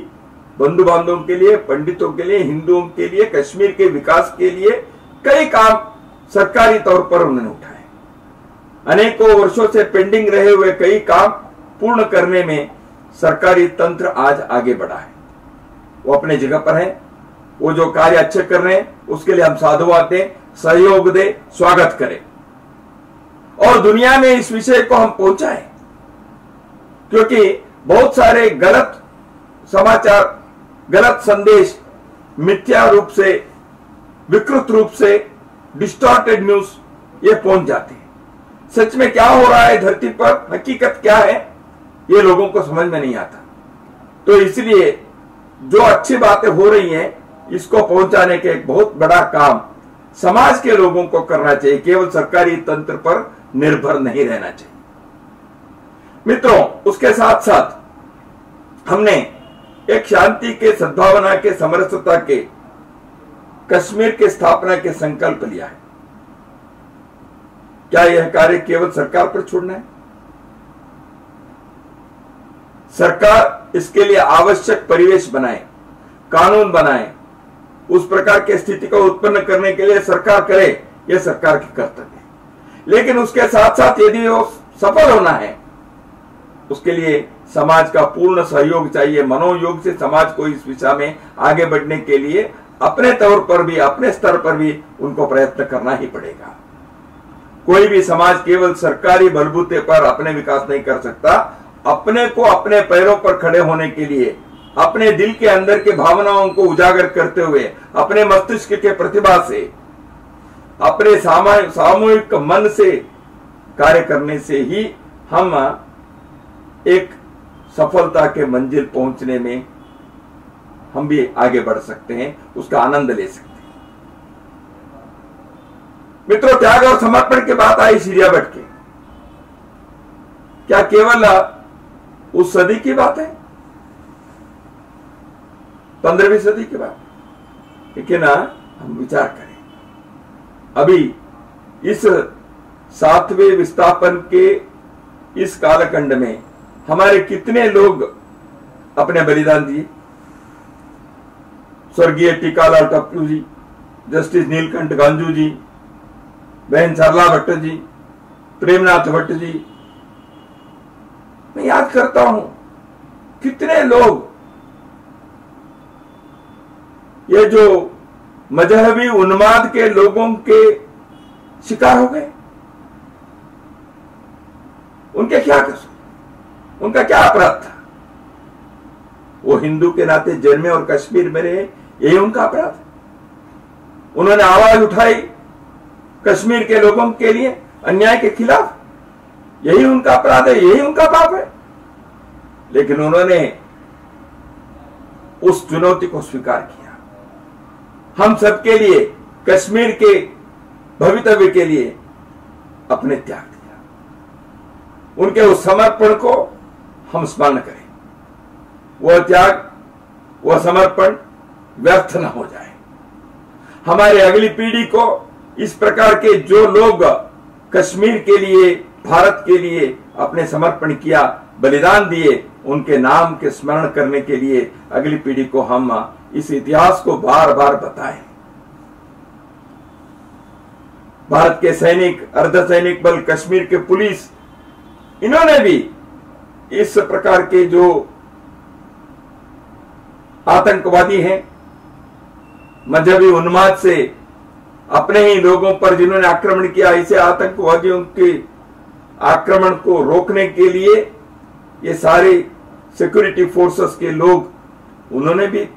बंधु बांधवों के लिए, पंडितों के लिए, हिंदुओं के लिए, कश्मीर के विकास के लिए कई काम सरकारी तौर पर उन्होंने उठाए। अनेकों वर्षों से पेंडिंग रहे हुए कई काम पूर्ण करने में सरकारी तंत्र आज आगे बढ़ा है। वो अपने जगह पर है, वो जो कार्य अच्छे कर रहे हैं उसके लिए हम साधुवाद दें, सहयोग दें, स्वागत करें और दुनिया में इस विषय को हम पहुंचाएं, क्योंकि बहुत सारे गलत समाचार, गलत संदेश मिथ्या रूप से, विकृत रूप से, डिस्टॉर्टेड न्यूज ये पहुंच जाते हैं। सच में क्या हो रहा है धरती पर, हकीकत क्या है, ये लोगों को समझ में नहीं आता। तो इसलिए जो अच्छी बातें हो रही हैं इसको पहुंचाने के एक बहुत बड़ा काम समाज के लोगों को करना चाहिए, केवल सरकारी तंत्र पर निर्भर नहीं रहना चाहिए। मित्रों, उसके साथ साथ हमने एक शांति के, सद्भावना के, समरसता के, कश्मीर के स्थापना के संकल्प लिया है। क्या यह कार्य केवल सरकार पर छोड़ना है? सरकार इसके लिए आवश्यक परिवेश बनाए, कानून बनाए, उस प्रकार की स्थिति को उत्पन्न करने के लिए सरकार करे, यह सरकार की कर्तव्य है। लेकिन उसके साथ साथ यदि वो सफल होना है, उसके लिए समाज का पूर्ण सहयोग चाहिए। मनोयोग से समाज को इस दिशा में आगे बढ़ने के लिए अपने तौर पर भी, अपने स्तर पर भी उनको प्रयत्न करना ही पड़ेगा। कोई भी समाज केवल सरकारी बलबूते पर अपने विकास नहीं कर सकता। अपने को अपने पैरों पर खड़े होने के लिए, अपने दिल के अंदर के भावनाओं को उजागर करते हुए, अपने मस्तिष्क के प्रतिभा से, अपने सामूहिक मन से कार्य करने से ही हम एक सफलता के मंजिल पहुंचने में हम भी आगे बढ़ सकते हैं, उसका आनंद ले सकते हैं। मित्रों, त्याग और समर्पण की बात आई सीरियाबट के, क्या केवल उस सदी की बात है, 15वीं सदी की बात? लेकिन हम विचार करें, अभी इस 7वें विस्थापन के इस कालखंड में हमारे कितने लोग अपने बलिदान दिए। स्वर्गीय टीकालाल टप्पू जी, जस्टिस नीलकंठ गांजू जी, बहन सरला भट्ट जी, प्रेमनाथ भट्ट जी, मैं याद करता हूं कितने लोग ये जो मजहबी उन्माद के लोगों के शिकार हो गए। उनके क्या कसूर, उनका क्या अपराध था? वो हिंदू के नाते जन्मे और कश्मीर में रहे, यही उनका अपराध। उन्होंने आवाज उठाई कश्मीर के लोगों के लिए अन्याय के खिलाफ, यही उनका अपराध है, यही उनका पाप है। लेकिन उन्होंने उस चुनौती को स्वीकार किया। हम सबके लिए, कश्मीर के भवितव्य के लिए अपने त्याग दिया। उनके उस समर्पण को हम स्मरण करें, वह त्याग, वह समर्पण व्यर्थ न हो जाए। हमारे अगली पीढ़ी को इस प्रकार के जो लोग कश्मीर के लिए, भारत के लिए अपने समर्पण किया, बलिदान दिए, उनके नाम के स्मरण करने के लिए अगली पीढ़ी को हम इस इतिहास को बार बार बताएं। भारत के सैनिक, अर्धसैनिक बल, कश्मीर के पुलिस, इन्होंने भी इस प्रकार के जो आतंकवादी हैं, मजहबी उन्माद से अपने ही लोगों पर जिन्होंने आक्रमण किया, ऐसे आतंकवादियों के आक्रमण को रोकने के लिए ये सारे सिक्योरिटी फोर्सेस के लोग, उन्होंने भी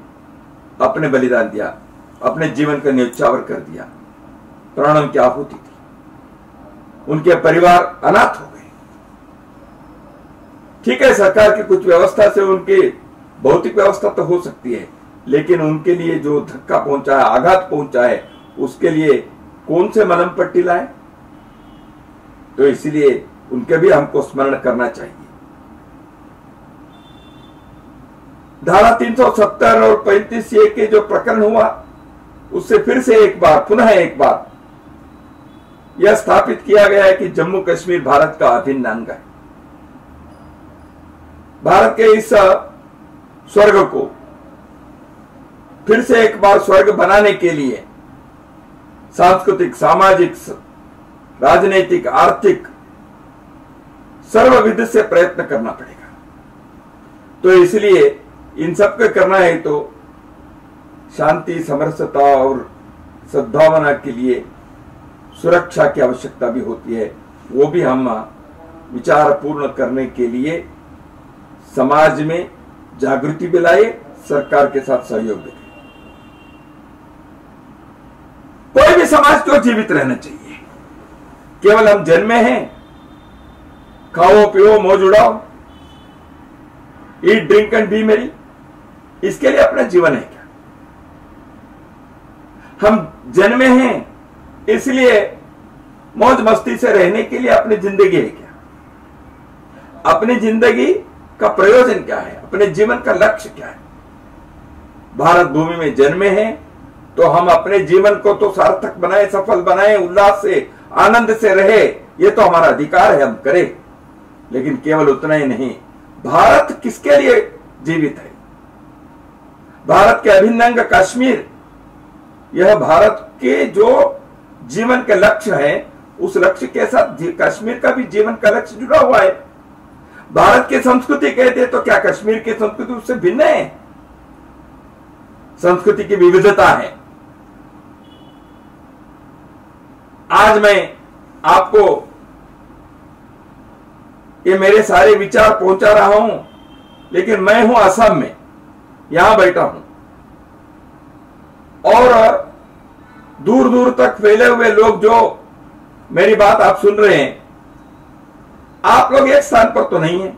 अपने बलिदान दिया, अपने जीवन का न्यौछावर कर दिया, प्राणों की आहुति दी। उनके परिवार अनाथ हो गए। ठीक है, सरकार की कुछ व्यवस्था से उनके भौतिक व्यवस्था तो हो सकती है, लेकिन उनके लिए जो धक्का पहुंचा है, आघात पहुंचा है, उसके लिए कौन से मलहम पट्टी लाए? तो इसलिए उनके भी हमको स्मरण करना चाहिए। धारा 370 और 35A के जो प्रकरण हुआ, उससे फिर से एक बार, पुनः एक बार यह स्थापित किया गया है कि जम्मू कश्मीर भारत का अभिन्न अंग है। भारत के इस स्वर्ग को फिर से एक बार स्वर्ग बनाने के लिए सांस्कृतिक, सामाजिक, राजनीतिक, आर्थिक सर्वविध से प्रयत्न करना पड़ेगा। तो इसलिए इन सब को करना है तो शांति, समरसता और सद्भावना के लिए सुरक्षा की आवश्यकता भी होती है। वो भी हम विचार पूर्ण करने के लिए समाज में जागृति भी लाए, सरकार के साथ सहयोग भी। कोई भी समाज को जीवित रहना चाहिए। केवल हम जन्मे हैं, खाओ पियो मौज उड़ाओ, ईट ड्रिंक एंड बी मेरी, इसके लिए अपना जीवन है क्या? हम जन्मे हैं इसलिए मौज मस्ती से रहने के लिए अपनी जिंदगी है क्या? अपनी जिंदगी का प्रयोजन क्या है? अपने जीवन का लक्ष्य क्या है? भारत भूमि में जन्मे हैं तो हम अपने जीवन को तो सार्थक बनाए, सफल बनाए, उल्लास से, आनंद से रहे, ये तो हमारा अधिकार है, हम करें। लेकिन केवल उतना ही नहीं, भारत किसके लिए जीवित है? भारत के अभिन्न अंग कश्मीर, यह भारत के जो जीवन के लक्ष्य है, उस लक्ष्य के साथ कश्मीर का भी जीवन का लक्ष्य जुड़ा हुआ है। भारत की संस्कृति कहते तो क्या कश्मीर की संस्कृति उससे भिन्न है? संस्कृति की विविधता है। आज मैं आपको ये मेरे सारे विचार पहुंचा रहा हूं, लेकिन मैं हूं असम में, यहां बैठा हूं और दूर दूर तक फैले हुए लोग जो मेरी बात आप सुन रहे हैं, आप लोग एक स्थान पर तो नहीं है,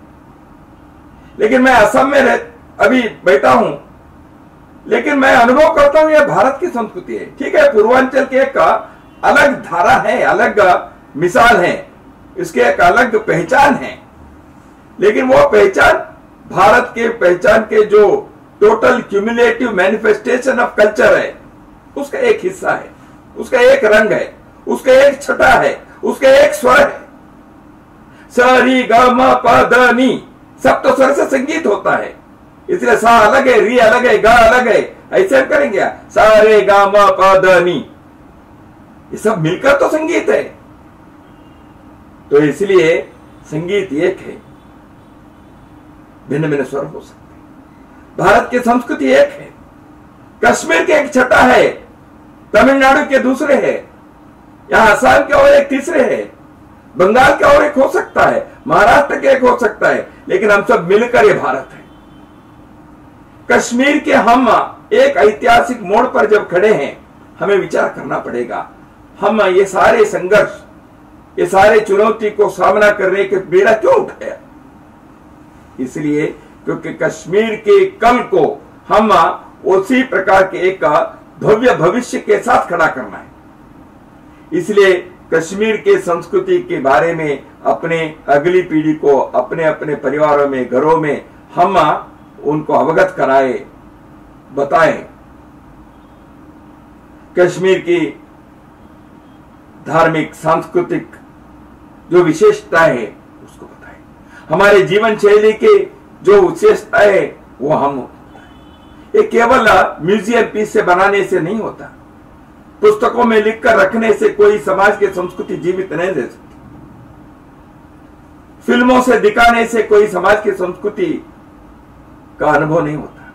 लेकिन मैं असम में अभी बैठा हूं, लेकिन मैं अनुभव करता हूं यह भारत की संस्कृति है। ठीक है, पूर्वांचल के एक अलग धारा है, अलग मिसाल है, इसके एक अलग पहचान है, लेकिन वो पहचान भारत के पहचान के जो total cumulative manifestation of culture है, उसका एक हिस्सा है, उसका एक रंग है, उसका एक छटा है, उसका एक स्वर है। स री ग म प द नी, सब तो स्वर से संगीत होता है, इसलिए सा अलग है, री अलग है, ग अलग है, ऐसे हम करेंगे। सा रे ग म प द नी, ये सब मिलकर तो संगीत है। तो इसलिए संगीत एक है, भिन्न भिन्न स्वर हो सकते हैं। भारत की संस्कृति एक है, कश्मीर के एक छठा है, तमिलनाडु के दूसरे है, यहां असम के और एक तीसरे है, बंगाल का और एक हो सकता है, महाराष्ट्र के एक हो सकता है, लेकिन हम सब मिलकर ये भारत है। कश्मीर के हम एक ऐतिहासिक मोड़ पर जब खड़े हैं, हमें विचार करना पड़ेगा, हम ये सारे संघर्ष, ये सारे चुनौती को सामना करने के बेड़ा क्यों उठाया? इसलिए क्योंकि कश्मीर के कल को हम उसी प्रकार के एक भव्य भविष्य के साथ खड़ा करना है। इसलिए कश्मीर के संस्कृति के बारे में अपने अगली पीढ़ी को, अपने अपने परिवारों में, घरों में हम उनको अवगत कराए, बताएं। कश्मीर की धार्मिक, सांस्कृतिक जो विशेषता है उसको बताएं। हमारे जीवन शैली के जो विशेषता है वो हम बताएं। ये केवल म्यूजियम पीस से बनाने से नहीं होता, पुस्तकों में लिखकर रखने से कोई समाज की संस्कृति जीवित नहीं रह सकती, फिल्मों से दिखाने से कोई समाज की संस्कृति का अनुभव नहीं होता।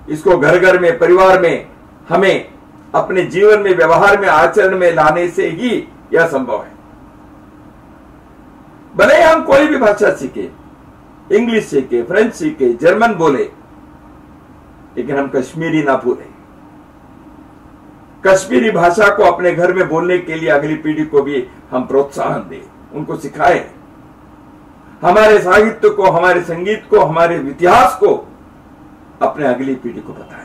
इसको घर घर में, परिवार में हमें अपने जीवन में, व्यवहार में, आचरण में लाने से ही यह संभव है। भले हम कोई भी भाषा सीखे, इंग्लिश सीखे, फ्रेंच सीखे, जर्मन बोले, लेकिन हम कश्मीरी ना भूलें। कश्मीरी भाषा को अपने घर में बोलने के लिए अगली पीढ़ी को भी हम प्रोत्साहन दें, उनको सिखाएं। हमारे साहित्य को, हमारे संगीत को, हमारे इतिहास को अपने अगली पीढ़ी को बताएं।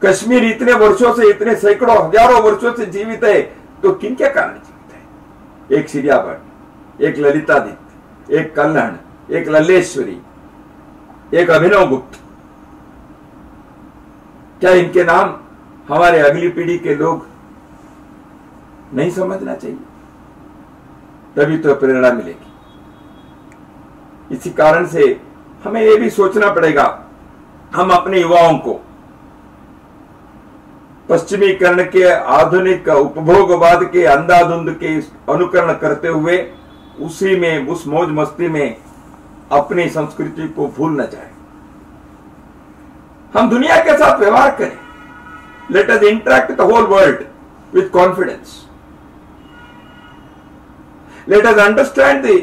कश्मीर इतने वर्षों से, इतने सैकड़ों हजारों वर्षों से जीवित है, तो किन क्या कारण जीवित है? एक सिरियाबट, एक ललितादित्य, एक कल्हण, एक लल्लेश्वरी, एक अभिनव गुप्त। क्या इनके नाम हमारे अगली पीढ़ी के लोग नहीं समझना चाहिए? तभी तो प्रेरणा मिलेगी। इसी कारण से हमें यह भी सोचना पड़ेगा, हम अपने युवाओं को पश्चिमीकरण के, आधुनिक उपभोगवाद के, अंधाधुंध के अनुकरण करते हुए उसी में, उस मौज मस्ती में अपनी संस्कृति को भूल न जाए। हम दुनिया के साथ व्यवहार करें। Let us interact with the whole world with confidence. Let us understand the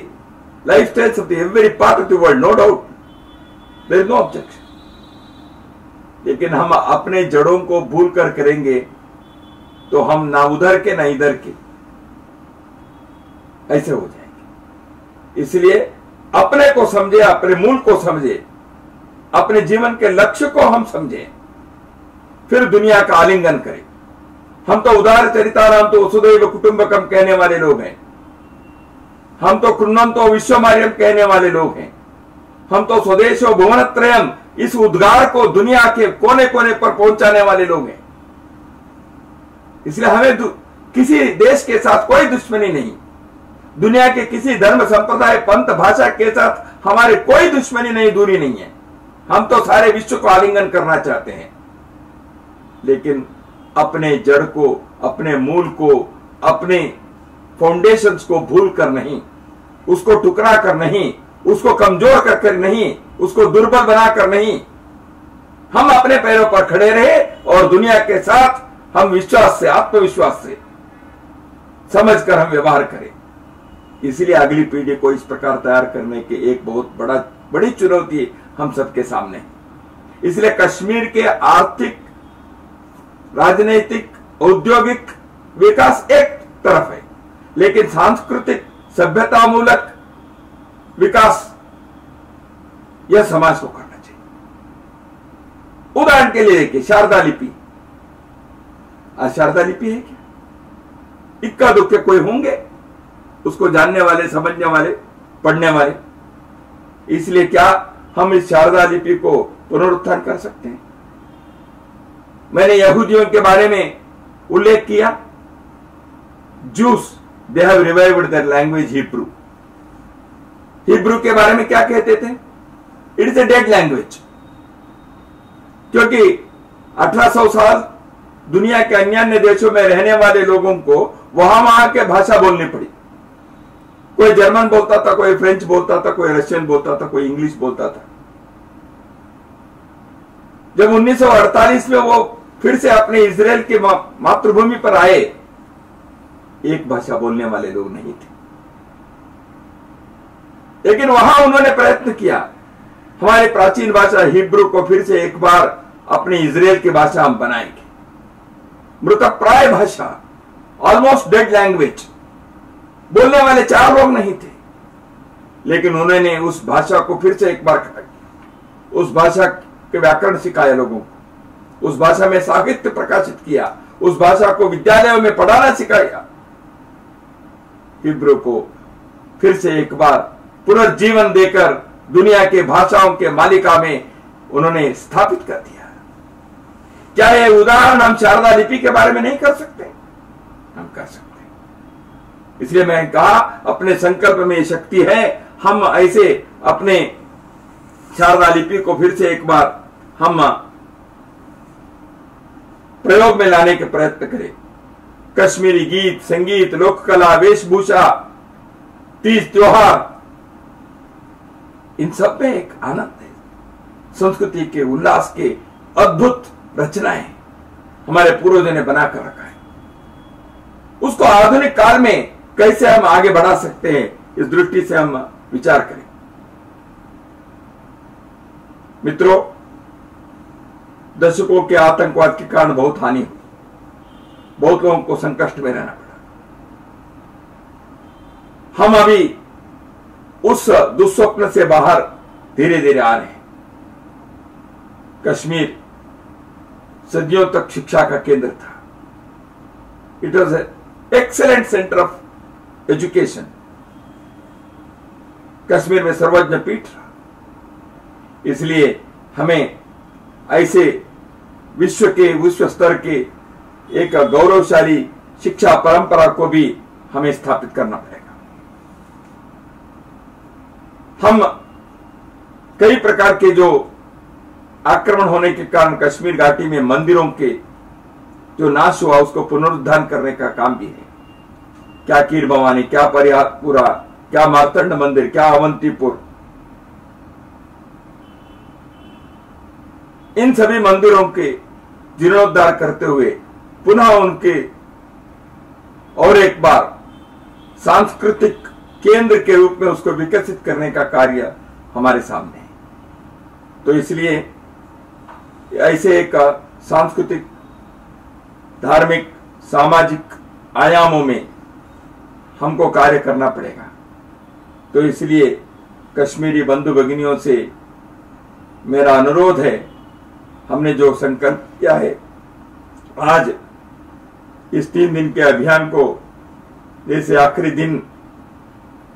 lifestyles of the every part of the world, no doubt, there is no objection. लेकिन हम अपने जड़ों को भूल कर करेंगे तो हम ना उधर के ना इधर के ऐसे हो जाएंगे। इसलिए अपने को समझे, अपने मूल को समझे, अपने जीवन के लक्ष्य को हम समझें, फिर दुनिया का आलिंगन करें। हम तो उदार चरिताराम तो वसुधैव कुटुंबकम कहने वाले लोग हैं। हम तो कृण्वन्तो विश्वमार्यम कहने वाले लोग हैं। हम तो स्वदेशो भुवनत्रयम, इस उद्गार को दुनिया के कोने कोने पर पहुंचाने वाले लोग हैं। इसलिए हमें किसी देश के साथ कोई दुश्मनी नहीं, दुनिया के किसी धर्म, संप्रदाय, पंथ, भाषा के साथ हमारे कोई दुश्मनी नहीं, दूरी नहीं है। हम तो सारे विश्व को आलिंगन करना चाहते हैं। लेकिन अपने जड़ को, अपने मूल को, अपने फाउंडेशंस को भूल कर नहीं, उसको टुकड़ा कर नहीं, उसको कमजोर कर नहीं, उसको दुर्बल बनाकर नहीं, हम अपने पैरों पर खड़े रहे और दुनिया के साथ हम विश्वास से, आत्मविश्वास से समझकर हम व्यवहार करें। इसलिए अगली पीढ़ी को इस प्रकार तैयार करने की एक बहुत बड़ी चुनौती हम सबके सामने है। इसलिए कश्मीर के आर्थिक, राजनीतिक, औद्योगिक विकास एक तरफ है, लेकिन सांस्कृतिक, सभ्यतामूलक विकास यह समाज को करना चाहिए। उदाहरण के लिए देखिए, शारदा लिपि। आज शारदा लिपि है क्या? इक्का दुक्के कोई होंगे उसको जानने वाले, समझने वाले, पढ़ने वाले। इसलिए क्या हम इस शारदा लिपि को पुनरुत्थान कर सकते हैं? मैंने यहूदियों के बारे में उल्लेख किया। Juice, they have revived their language Hebrew. Hebrew के बारे में क्या कहते थे? It is a dead language. क्योंकि 1800 साल दुनिया के अन्य देशों में रहने वाले लोगों को वहां के भाषा बोलनी पड़ी। कोई जर्मन बोलता था, कोई फ्रेंच बोलता था, कोई रशियन बोलता था, कोई इंग्लिश बोलता था। जब 1948 में वो फिर से अपने इजराइल की मातृभूमि पर आए, एक भाषा बोलने वाले लोग नहीं थे। लेकिन वहां उन्होंने प्रयत्न किया, हमारी प्राचीन भाषा हिब्रू को फिर से एक बार अपनी इजराइल की भाषा हम बनाएंगे। मृतप्राय भाषा, ऑलमोस्ट डेड लैंग्वेज, बोलने वाले 4 लोग नहीं थे। लेकिन उन्होंने उस भाषा को फिर से एक बार खड़ा किया, उस भाषा के व्याकरण सिखाया लोगों को, उस भाषा में साहित्य प्रकाशित किया, उस भाषा को विद्यालयों में पढ़ाना सिखाया। हिब्रू को फिर से एक बार पुनर्जीवन देकर दुनिया के भाषाओं के मालिका में उन्होंने स्थापित कर दिया। क्या यह उदाहरण हम शारदा लिपि के बारे में नहीं कर सकते? हम कर सकते। इसलिए मैं कहा, अपने संकल्प में शक्ति है। हम ऐसे अपने शारदा लिपि को फिर से एक बार हम प्रयोग में लाने के प्रयत्न करें। कश्मीरी गीत, संगीत, लोक कला, वेशभूषा, तीज त्योहार, इन सब में एक आनंद है। संस्कृति के, उल्लास के अद्भुत रचनाएं हमारे पूर्वजों ने बनाकर रखा है। उसको आधुनिक काल में कैसे हम आगे बढ़ा सकते हैं, इस दृष्टि से हम विचार करें। मित्रों, दशकों के आतंकवाद के कारण बहुत हानि हुई, बहुत लोगों को संकट में रहना पड़ा। हम अभी उस दुस्वप्न से बाहर धीरे धीरे आ रहे हैं। कश्मीर सदियों तक शिक्षा का केंद्र था। It was excellent centre of education. Kashmir में सर्वज्ञ पीठ रहा। इसलिए हमें ऐसे विश्व स्तर के एक गौरवशाली शिक्षा परंपरा को भी हमें स्थापित करना पड़ेगा। हम कई प्रकार के जो आक्रमण होने के कारण कश्मीर घाटी में मंदिरों के जो नाश हुआ उसको पुनरुद्धार करने का काम भी है। क्या कीर भवानी, क्या परिहारपुरा, क्या मार्तंड मंदिर, क्या अवंतीपुर, इन सभी मंदिरों के जीर्णोद्धार करते हुए पुनः उनके और एक बार सांस्कृतिक केंद्र के रूप में उसको विकसित करने का कार्य हमारे सामने है। तो इसलिए ऐसे एक सांस्कृतिक, धार्मिक, सामाजिक आयामों में हमको कार्य करना पड़ेगा। तो इसलिए कश्मीरी बंधु भगिनियों से मेरा अनुरोध है, हमने जो संकल्प किया है, आज इस 3 दिन के अभियान को जैसे आखिरी दिन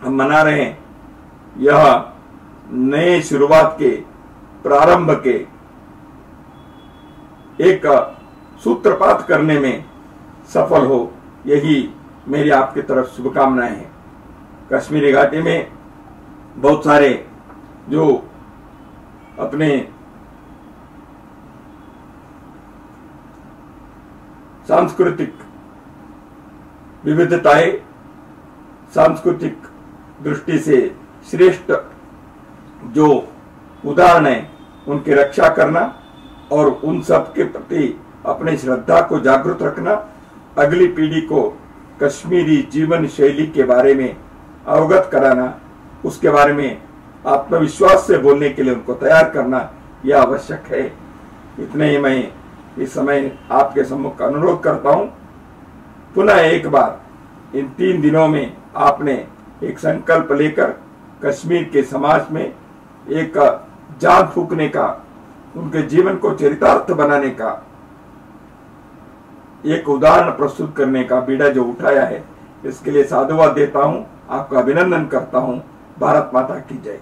हम मना रहे हैं, यह नए शुरुआत के, प्रारंभ के एक सूत्रपात करने में सफल हो, यही मेरी आपकी तरफ शुभकामनाएं हैं। कश्मीरी घाटी में बहुत सारे जो अपने सांस्कृतिक विविधताएं, सांस्कृतिक दृष्टि से श्रेष्ठ जो उदाहरण है, उनकी रक्षा करना और उन सब के प्रति अपनी श्रद्धा को जागृत रखना, अगली पीढ़ी को कश्मीरी जीवन शैली के बारे में अवगत कराना, उसके बारे में आत्मविश्वास से बोलने के लिए उनको तैयार करना, यह आवश्यक है। इतने ही मैं इस समय आपके सम्मुख अनुरोध करता हूं। पुनः एक बार इन 3 दिनों में आपने एक संकल्प लेकर कश्मीर के समाज में एक जान फूंकने का, उनके जीवन को चरितार्थ बनाने का, एक उदाहरण प्रस्तुत करने का बीड़ा जो उठाया है, इसके लिए साधुवाद देता हूं, आपका अभिनंदन करता हूं। भारत माता की जय।